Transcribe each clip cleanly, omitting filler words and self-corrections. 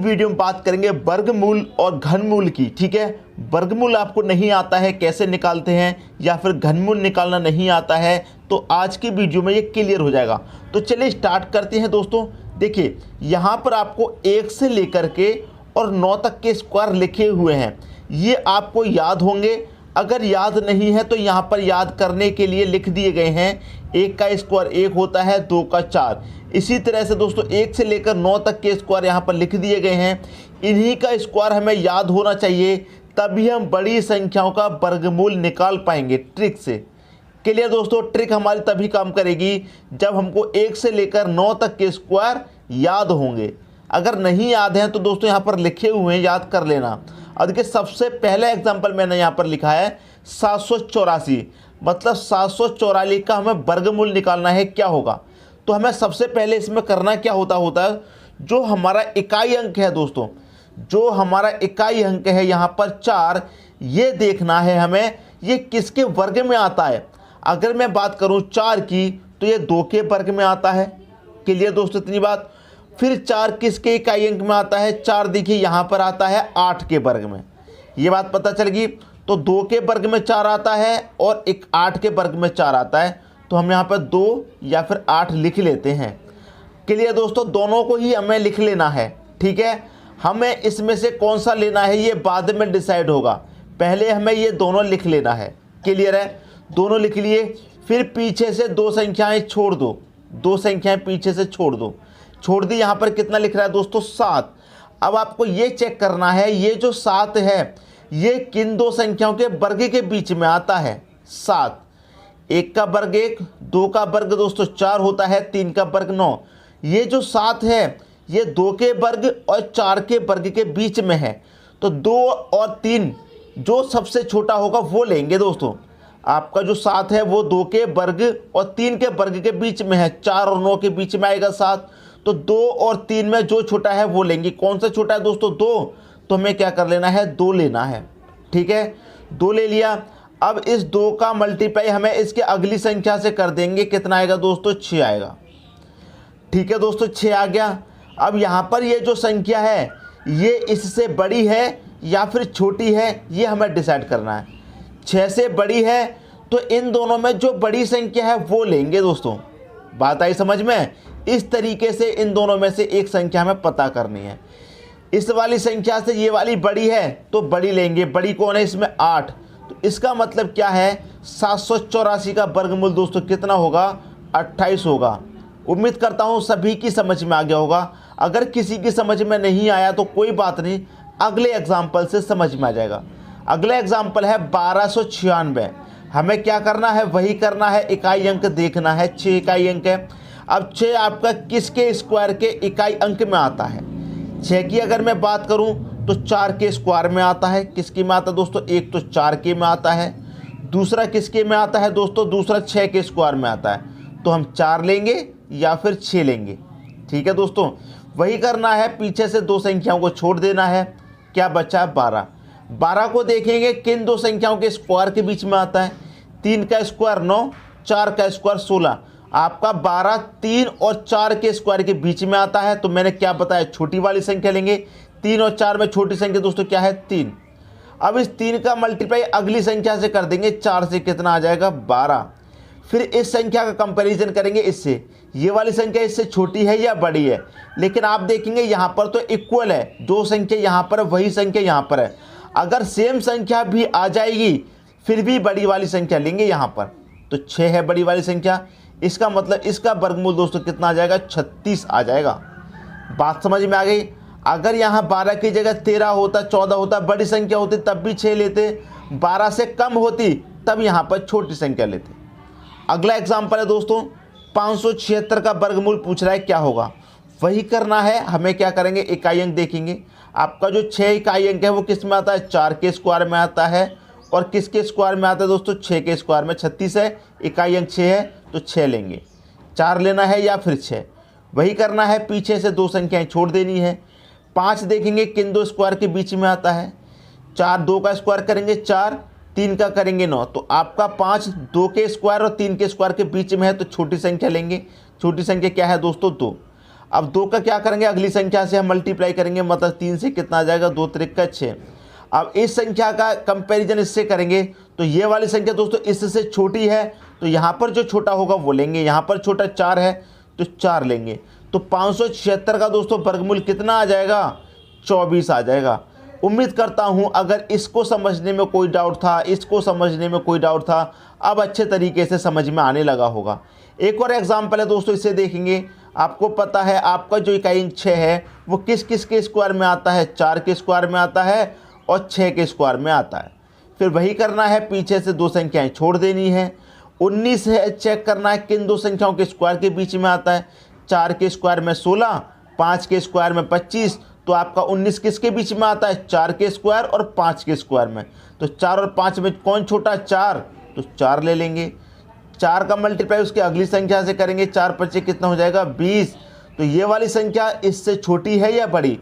Video में बात करेंगे वर्गमूल और घनमूल की। ठीक है, वर्गमूल आपको नहीं आता है कैसे निकालते हैं, या फिर घनमूल निकालना नहीं आता है, तो आज की वीडियो में ये क्लियर हो जाएगा। तो चलिए स्टार्ट करते हैं दोस्तों। देखिए यहाँ पर आपको 1 से लेकर के और 9 तक के स्क्वायर लिखे हुए हैं, ये आपको याद होंगे। अगर याद नहीं है तो यहाँ पर याद करने के लिए लिख दिए गए हैं। 1 का स्क्वायर 1 होता है, 2 का 4। इसी तरह से दोस्तों 1 से लेकर 9 तक के स्क्वायर यहाँ पर लिख दिए गए हैं। इन्हीं का स्क्वायर हमें याद होना चाहिए, तभी हम बड़ी संख्याओं का वर्गमूल निकाल पाएंगे ट्रिक से। क्लियर दोस्तों, ट्रिक हमारी तभी काम करेगी जब हमको 1 से लेकर 9 तक के स्क्वायर याद होंगे। अगर नहीं याद हैं तो दोस्तों यहाँ पर लिखे हुए हैं, याद कर लेना। और देखिए सबसे पहला एग्जाम्पल मैंने यहाँ पर लिखा है 784, मतलब 744 का हमें वर्गमूल निकालना है। क्या होगा, तो हमें सबसे पहले इसमें करना क्या होता है, जो हमारा इकाई अंक है दोस्तों, जो हमारा इकाई अंक है यहाँ पर 4, ये देखना है हमें ये किसके वर्ग में आता है। अगर मैं बात करूँ 4 की तो ये 2 के वर्ग में आता है। क्लियर दोस्तों इतनी बात। फिर 4 किसके इकाई अंक में आता है, 4 देखिए यहाँ पर आता है 8 के वर्ग में, ये बात पता चल गई। तो 2 के वर्ग में 4 आता है और 8 के वर्ग में 4 आता है, तो हम यहाँ पर 2 या फिर 8 लिख लेते हैं। क्लियर दोस्तों, दोनों को ही हमें लिख लेना है। ठीक है, हमें इसमें से कौन सा लेना है ये बाद में डिसाइड होगा, पहले हमें ये दोनों लिख लेना है। क्लियर है, दोनों लिख लिए। फिर पीछे से 2 संख्याएं छोड़ दो, 2 संख्याएं पीछे से छोड़ दो, छोड़ दी। यहाँ पर कितना लिख रहा है दोस्तों, 7। अब आपको ये चेक करना है ये जो 7 है ये किन 2 संख्याओं के वर्ग के बीच में आता है। 7, 1 का वर्ग 1, 2 का वर्ग दोस्तों 4 होता है, 3 का वर्ग 9। ये जो 7 है ये 2 के वर्ग और 4 के वर्ग के बीच में है, तो 2 और 3 जो सबसे छोटा होगा वो लेंगे दोस्तों। आपका जो 7 है वो 2 के वर्ग और 3 के वर्ग के बीच में है, 4 और 9 के बीच में आएगा 7। तो 2 और 3 में जो छोटा है वो लेंगे। कौन सा छोटा है दोस्तों, 2, तो हमें क्या कर लेना है, 2 लेना है। ठीक है, 2 ले लिया। अब इस 2 का मल्टीप्लाई हमें इसके अगली संख्या से कर देंगे, कितना आएगा दोस्तों, 6 आएगा। ठीक है दोस्तों, 6 आ गया। अब यहाँ पर ये जो संख्या है ये इससे बड़ी है या फिर छोटी है, ये हमें डिसाइड करना है। 6 से बड़ी है तो इन दोनों में जो बड़ी संख्या है वो लेंगे दोस्तों। बात आई समझ में। इस तरीके से इन दोनों में से एक संख्या हमें पता करनी है। इस वाली संख्या से ये वाली बड़ी है तो बड़ी लेंगे। बड़ी कौन है इसमें, 8। तो इसका मतलब क्या है, 784 का वर्गमूल दोस्तों कितना होगा, 28 होगा। उम्मीद करता हूँ सभी की समझ में आ गया होगा। अगर किसी की समझ में नहीं आया तो कोई बात नहीं, अगले एग्जाम्पल से समझ में आ जाएगा। अगला एग्जाम्पल है 1296। हमें क्या करना है, वही करना है, इकाई अंक देखना है। 6 इकाई अंक है। अब 6 आपका किसके स्क्वायर के इकाई अंक में आता है। 6 की अगर मैं बात करूं तो 4 के स्क्वायर में आता है। किसके में आता है दोस्तों, एक तो 4 के में आता है, दूसरा किसके में आता है दोस्तों, दूसरा 6 के स्क्वायर में आता है। तो हम 4 लेंगे या फिर 6 लेंगे। ठीक है दोस्तों, वही करना है, पीछे से 2 संख्याओं को छोड़ देना है। क्या बचा है, 12। 12 को देखेंगे किन 2 संख्याओं के स्क्वायर के बीच में आता है। 3 का स्क्वायर 9, 4 का स्क्वायर 16। आपका 12 3 और 4 के स्क्वायर के बीच में आता है, तो मैंने क्या बताया, छोटी वाली संख्या लेंगे। 3 और 4 में छोटी संख्या दोस्तों क्या है, 3। अब इस 3 का मल्टीप्लाई अगली संख्या से कर देंगे, 4 से कितना आ जाएगा, 12। फिर इस संख्या का कंपैरिजन करेंगे इससे, ये वाली संख्या इससे छोटी है या बड़ी है। लेकिन आप देखेंगे यहाँ पर तो इक्वल है, जो संख्या यहाँ पर है वही संख्या यहाँ पर है। अगर सेम संख्या भी आ जाएगी फिर भी बड़ी वाली संख्या लेंगे यहाँ पर। तो 6 है बड़ी वाली संख्या, इसका मतलब इसका वर्गमूल दोस्तों कितना आ जाएगा, 36 आ जाएगा। बात समझ में आ गई। अगर यहाँ 12 की जगह 13 होता, 14 होता, बड़ी संख्या होती तब भी 6 लेते, 12 से कम होती तब यहाँ पर छोटी संख्या लेते। अगला एग्जाम्पल है दोस्तों 576 का वर्गमूल पूछ रहा है, क्या होगा, वही करना है। हमें क्या करेंगे, इकाई अंक देखेंगे। आपका जो 6 इकाई अंक है वो किस में आता है, 4 के स्क्वायर में आता है। और किसके स्क्वायर में आता है दोस्तों, 6 के स्क्वायर में। 36 है, इकाई अंक 6 है तो 6 लेंगे। 4 लेना है या फिर 6, वही करना है, पीछे से 2 संख्याएं छोड़ देनी है। 5 देखेंगे किन 2 स्क्वायर के बीच में आता है। 4 2 का स्क्वायर करेंगे 4, 3 का करेंगे 9। तो आपका 5 2 के स्क्वायर और 3 के स्क्वायर के बीच में है, तो छोटी संख्या लेंगे। छोटी संख्या क्या है दोस्तों, 2। अब 2 का क्या करेंगे, अगली संख्या से हम मल्टीप्लाई करेंगे, मतलब 3 से कितना आ जाएगा, 2 त्रिक 6। अब इस संख्या का कंपैरिजन इससे करेंगे तो ये वाली संख्या दोस्तों इससे छोटी है, तो यहाँ पर जो छोटा होगा वो लेंगे। यहाँ पर छोटा 4 है तो 4 लेंगे। तो 576 का दोस्तों वर्गमूल कितना आ जाएगा, 24 आ जाएगा। उम्मीद करता हूँ अगर इसको समझने में कोई डाउट था, इसको समझने में कोई डाउट था, अब अच्छे तरीके से समझ में आने लगा होगा। एक और एग्जाम्पल है दोस्तों, इसे देखेंगे। आपको पता है आपका जो इकाई अंक 6 है वो किस किस के स्क्वायर में आता है, 4 के स्क्वायर में आता है और 6 के स्क्वायर में आता है। फिर वही करना है, पीछे से 2 संख्याएं छोड़ देनी है। 19 है, चेक करना है किन 2 संख्याओं के स्क्वायर के बीच में आता है। 4 के स्क्वायर में 16, 5 के स्क्वायर में 25, तो आपका 19 किसके बीच में आता है, 4 के स्क्वायर और 5 के स्क्वायर में। तो 4 और 5 में कौन छोटा, 4, तो 4 ले लेंगे। 4 का मल्टीप्लाई उसकी अगली संख्या से करेंगे, 4 5 कितना हो जाएगा, 20। तो ये वाली संख्या इससे छोटी है या बड़ी,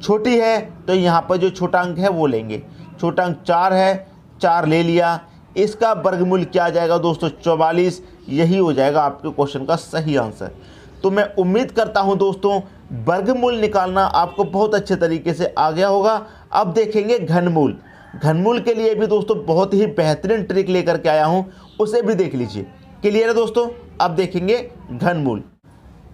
छोटी है, तो यहाँ पर जो छोटा अंक है वो लेंगे। छोटा अंक 4 है, 4 ले लिया। इसका वर्गमूल क्या आ जाएगा दोस्तों, 44। यही हो जाएगा आपके क्वेश्चन का सही आंसर। तो मैं उम्मीद करता हूं दोस्तों वर्गमूल निकालना आपको बहुत अच्छे तरीके से आ गया होगा। अब देखेंगे घनमूल। घनमूल के लिए भी दोस्तों बहुत ही बेहतरीन ट्रिक लेकर के आया हूं, उसे भी देख लीजिए। क्लियर है दोस्तों। अब देखेंगे घनमूल।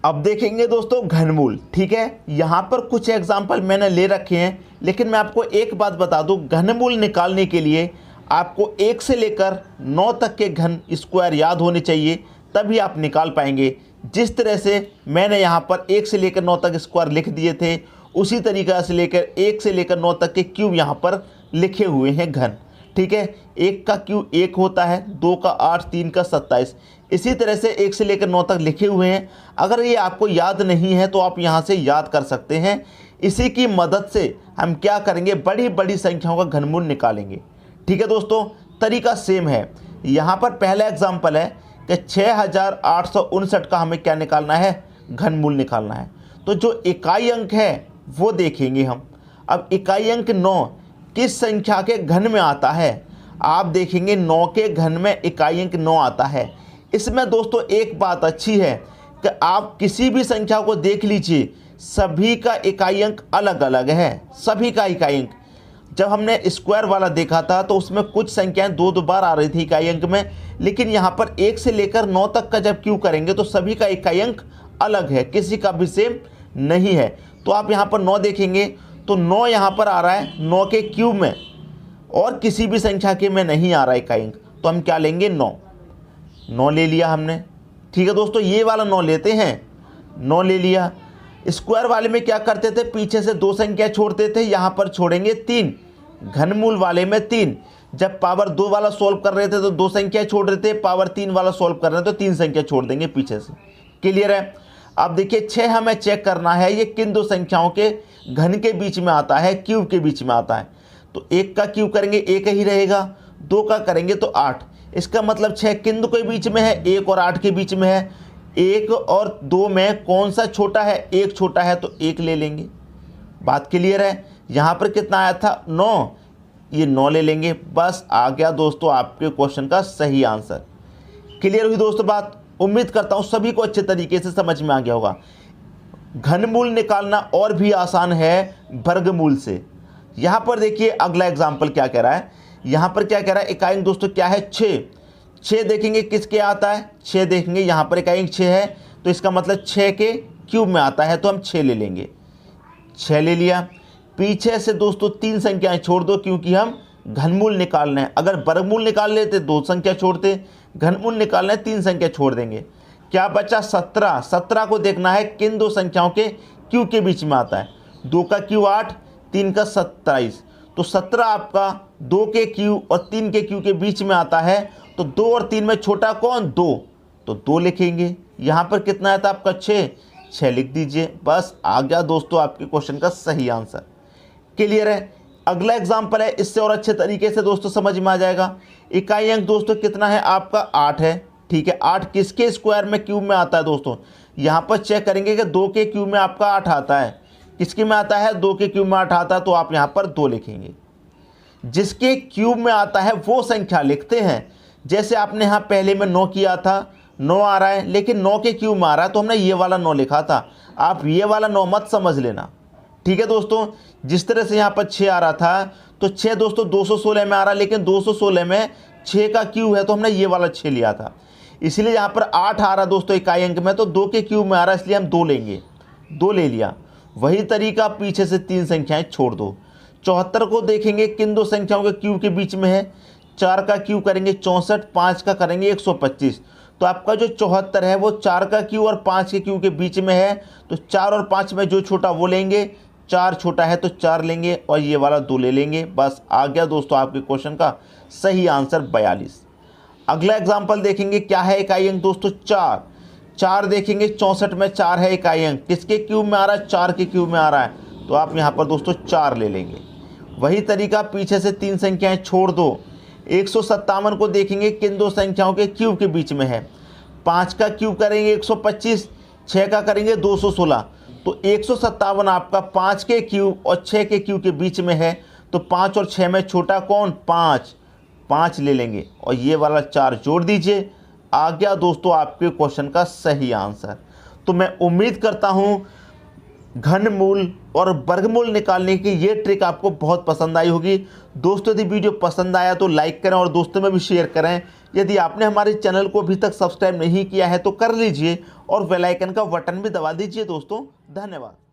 अब देखेंगे दोस्तों घनमूल, ठीक है। यहाँ पर कुछ एग्जाम्पल मैंने ले रखे हैं, लेकिन मैं आपको एक बात बता दूं, घनमूल निकालने के लिए आपको 1 से लेकर 9 तक के घन स्क्वायर याद होने चाहिए, तभी आप निकाल पाएंगे। जिस तरह से मैंने यहाँ पर 1 से लेकर 9 तक स्क्वायर लिख दिए थे, उसी तरीक़ा से लेकर 1 से लेकर 9 तक के क्यूब यहाँ पर लिखे हुए हैं घन, ठीक है। 1 का क्यूब 1 होता है, 2 का 8, 3 का 27, इसी तरह से 1 से लेकर 9 तक लिखे हुए हैं। अगर ये आपको याद नहीं है तो आप यहाँ से याद कर सकते हैं। इसी की मदद से हम क्या करेंगे, बड़ी बड़ी संख्याओं का घनमूल निकालेंगे, ठीक है दोस्तों। तरीका सेम है। यहाँ पर पहला एग्जाम्पल है कि 6859 का हमें क्या निकालना है, घनमूल निकालना है। तो जो इकाई अंक है वो देखेंगे हम। अब इकाई अंक 9 किस संख्या के घन में आता है, आप देखेंगे 9 के घन में इकाई अंक 9 आता है। इसमें दोस्तों एक बात अच्छी है कि आप किसी भी संख्या को देख लीजिए, सभी का इकाई अंक अलग अलग है, सभी का इकाई अंक। जब हमने स्क्वायर वाला देखा था तो उसमें कुछ संख्याएं 2 बार आ रही थी इकाई अंक में, लेकिन यहाँ पर 1 से लेकर 9 तक का जब क्यू करेंगे तो सभी का इकाई अंक अलग है, किसी का भी सेम नहीं है। तो आप यहाँ पर 9 देखेंगे तो 9 यहाँ पर आ रहा है 9 के क्यूब में, और किसी भी संख्या के में नहीं आ रहा है इकाई अंक, तो हम क्या लेंगे, 9 ले लिया हमने, ठीक है दोस्तों। ये वाला 9 लेते हैं, 9 ले लिया। स्क्वायर वाले में क्या करते थे, पीछे से 2 संख्या छोड़ते थे, यहाँ पर छोड़ेंगे 3। घनमूल वाले में 3, जब पावर 2 वाला सॉल्व कर रहे थे तो 2 संख्या छोड़ रहे थे, पावर 3 वाला सॉल्व कर रहे थे तो 3 संख्या छोड़ देंगे पीछे से। क्लियर है। अब देखिए 6 हमें चेक करना है, ये किन 2 संख्याओं के घन के बीच में आता है, क्यूब के बीच में आता है। तो 1 का क्यूब करेंगे 1 ही रहेगा, 2 का करेंगे तो 8। इसका मतलब 6 किन 2 के बीच में है, 1 और 8 के बीच में है। 1 और 2 में कौन सा छोटा है, 1 छोटा है तो 1 ले लेंगे। बात क्लियर है। यहाँ पर कितना आया था, 9, ये 9 ले लेंगे। बस आ गया दोस्तों आपके क्वेश्चन का सही आंसर। क्लियर हुई दोस्तों बात। उम्मीद करता हूँ सभी को अच्छे तरीके से समझ में आ गया होगा। घनमूल निकालना और भी आसान है वर्गमूल से। यहाँ पर देखिए अगला एग्जाम्पल क्या कह रहा है, यहाँ पर क्या कह रहा है, इकाई अंक दोस्तों क्या है, 6 देखेंगे किसके आता है, 6 देखेंगे, यहाँ पर इकाई अंक 6 है तो इसका मतलब 6 के क्यूब में आता है, तो हम 6 ले लेंगे। 6 ले लिया। पीछे से दोस्तों 3 संख्याएं छोड़ दो, क्योंकि हम घनमूल निकालना है। अगर वर्गमूल निकाल लेते 2 संख्या छोड़ते, घनमूल निकालना है 3 संख्या छोड़ देंगे। क्या बचा, 17। 17 को देखना है किन 2 संख्याओं के क्यूब के बीच में आता है। 2 का क्यूब 8, 3 का 27, तो 17 आपका 2 के क्यूब और 3 के क्यूब के बीच में आता है। तो 2 और 3 में छोटा कौन, 2, तो 2 लिखेंगे। यहाँ पर कितना आया था आपका, 6 लिख दीजिए। बस आ गया दोस्तों आपके क्वेश्चन का सही आंसर। क्लियर है। अगला एग्जाम्पल है, इससे और अच्छे तरीके से दोस्तों समझ में आ जाएगा। इकाई अंक दोस्तों कितना है आपका, 8 है, ठीक है। 8 किसके स्क्वायर में क्यूब में आता है दोस्तों, यहाँ पर चेक करेंगे कि 2 के क्यूब में आपका 8 आता है। किसके में आता है, 2 के क्यूब में 8 आता है, तो आप यहाँ पर 2 लिखेंगे। जिसके क्यूब में आता है वो संख्या लिखते हैं। जैसे आपने यहाँ पहले में 9 किया था, 9 आ रहा है, लेकिन 9 के क्यूब में आ रहा है तो हमने ये वाला 9 लिखा था। आप ये वाला 9 मत समझ लेना, ठीक है दोस्तों। जिस तरह से यहाँ पर 6 आ रहा था तो 6 दोस्तों 216 में आ रहा है, लेकिन 216 में 6 का क्यूब है तो हमने ये वाला 6 लिया था। इसीलिए यहाँ पर 8 आ रहा है दोस्तों इकाई अंक में, तो 2 के क्यूब में आ रहा है, इसलिए हम 2 लेंगे, 2 ले लिया। वही तरीका, पीछे से 3 संख्याएं छोड़ दो। 74 को देखेंगे किन दो संख्याओं के क्यूब के बीच में है। 4 का क्यूब करेंगे 64, 5 का करेंगे 125। तो आपका जो 74 है वो 4 का क्यूब और 5 के क्यूब के बीच में है, तो 4 और 5 में जो छोटा वो लेंगे। 4 छोटा है तो 4 लेंगे और ये वाला 2 ले लेंगे। बस आ गया दोस्तों आपके क्वेश्चन का सही आंसर 42। अगला एग्जाम्पल देखेंगे, क्या है इकाई अंक दोस्तों 4। 4 देखेंगे 64 में 4 है इकाई अंक, किसके क्यूब में आ रहा है, 4 के क्यूब में आ रहा है, तो आप यहाँ पर दोस्तों 4 ले लेंगे। वही तरीका, पीछे से 3 संख्याएं छोड़ दो। 157 को देखेंगे किन दो संख्याओं के क्यूब के बीच में है। 5 का क्यूब करेंगे 125, 6 का करेंगे 216। तो 157 आपका 5 के क्यूब और 6 के क्यूब के बीच में है, तो 5 और 6 में छोटा कौन, 5 ले लेंगे और ये वाला 4 जोड़ दीजिए। आ गया दोस्तों आपके क्वेश्चन का सही आंसर। तो मैं उम्मीद करता हूँ घनमूल और वर्गमूल निकालने की ये ट्रिक आपको बहुत पसंद आई होगी। दोस्तों यदि वीडियो पसंद आया तो लाइक करें और दोस्तों में भी शेयर करें। यदि आपने हमारे चैनल को अभी तक सब्सक्राइब नहीं किया है तो कर लीजिए और बेल आइकन का बटन भी दबा दीजिए दोस्तों। धन्यवाद।